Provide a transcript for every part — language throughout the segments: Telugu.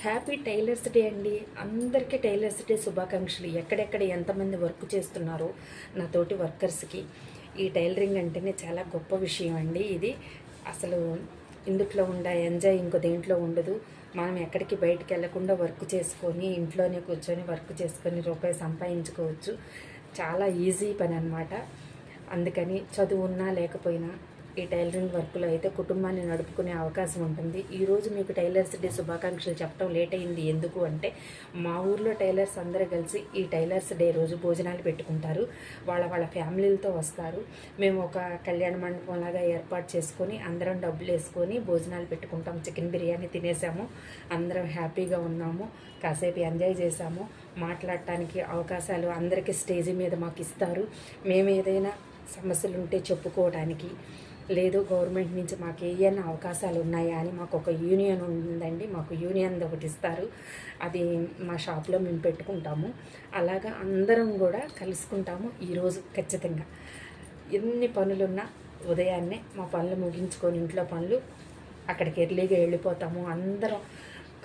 హ్యాపీ టైలర్స్ డే అండి. అందరికీ టైలర్స్ డే శుభాకాంక్షలు. ఎక్కడెక్కడ ఎంతమంది వర్క్ చేస్తున్నారో నా తోటి వర్కర్స్కి ఈ టైలరింగ్ అంటేనే చాలా గొప్ప విషయం అండి. ఇది అసలు ఇందుట్లో ఉండే ఎంజాయ్ ఇంకో దేంట్లో ఉండదు. మనం ఎక్కడికి బయటికి వెళ్లకుండా వర్క్ చేసుకొని ఇంట్లోనే కూర్చొని వర్క్ చేసుకొని రూపాయి సంపాదించుకోవచ్చు. చాలా ఈజీ పని అనమాట. అందుకని చదువు ఉన్నా లేకపోయినా ఈ టైలరింగ్ వర్క్లో అయితే కుటుంబాన్ని నడుపుకునే అవకాశం ఉంటుంది. ఈరోజు మీకు టైలర్స్ డే శుభాకాంక్షలు చెప్పడం లేట్ అయింది. ఎందుకు అంటే మా ఊర్లో టైలర్స్ అందరూ కలిసి ఈ టైలర్స్ డే రోజు భోజనాలు పెట్టుకుంటారు. వాళ్ళ ఫ్యామిలీలతో వస్తారు. మేము ఒక కళ్యాణ మండపం లాగా ఏర్పాటు చేసుకొని అందరం డబ్బులు వేసుకొని భోజనాలు పెట్టుకుంటాం. చికెన్ బిర్యానీ తినేసాము, అందరం హ్యాపీగా ఉన్నాము, కాసేపు ఎంజాయ్ చేసాము. మాట్లాడటానికి అవకాశాలు అందరికీ స్టేజీ మీద మాకు ఇస్తారు. మేము ఏదైనా సమస్యలు ఉంటే చెప్పుకోవడానికి, లేదు గవర్నమెంట్ నుంచి మాకు ఏమైనా అవకాశాలు ఉన్నాయా అని మాకు ఒక యూనియన్ ఉందండి. మాకు యూనియన్ ఒకటి ఇస్తారు. అది మా షాప్లో మేము పెట్టుకుంటాము. అలాగా అందరం కూడా కలుసుకుంటాము ఈరోజు ఖచ్చితంగా. ఎన్ని పనులున్నా ఉదయాన్నే మా పనులు ముగించుకొని ఇంట్లో పనులు అక్కడికి ఎర్లీగా వెళ్ళిపోతాము. అందరం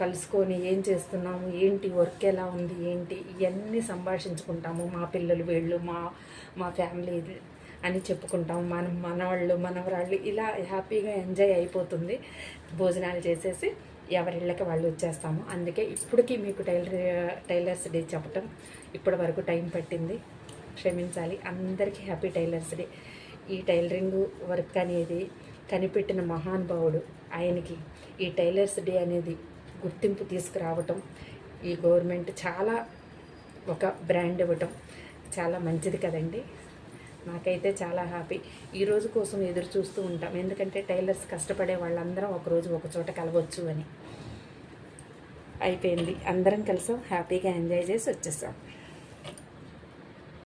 కలుసుకొని ఏం చేస్తున్నాము, ఏంటి వర్క్ ఎలా ఉంది, ఏంటి ఇవన్నీ సంభాషించుకుంటాము. మా పిల్లలు వీళ్ళు మా ఫ్యామిలీ అని చెప్పుకుంటాము. మనవాళ్ళు మనవరాళ్ళు ఇలా హ్యాపీగా ఎంజాయ్ అయిపోతుంది. భోజనాలు చేసేసి ఎవరిళ్ళకి వాళ్ళు వచ్చేస్తాము. అందుకే ఇప్పటికీ మీకు టైలర్స్ డే చెప్పటం ఇప్పటి వరకు టైం పట్టింది, క్షమించాలి. అందరికీ హ్యాపీ టైలర్స్ డే. ఈ టైలరింగ్ వర్క్ అనేది కనిపెట్టిన మహానుభావుడు, ఆయనకి ఈ టైలర్స్ డే అనేది గుర్తింపు తీసుకురావటం, ఈ గవర్నమెంట్ చాలా ఒక బ్రాండ్ ఇవ్వటం చాలా మంచిది కదండి. నాకైతే చాలా హ్యాపీ. ఈ రోజు కోసం ఎదురు చూస్తూ ఉంటాం. ఎందుకంటే టైలర్స్ కష్టపడే వాళ్ళందరం ఒకరోజు ఒక చోట కలవచ్చు అని. అయిపోయింది, అందరం కలిసాం, హ్యాపీగా ఎంజాయ్ చేసి వచ్చేసాం.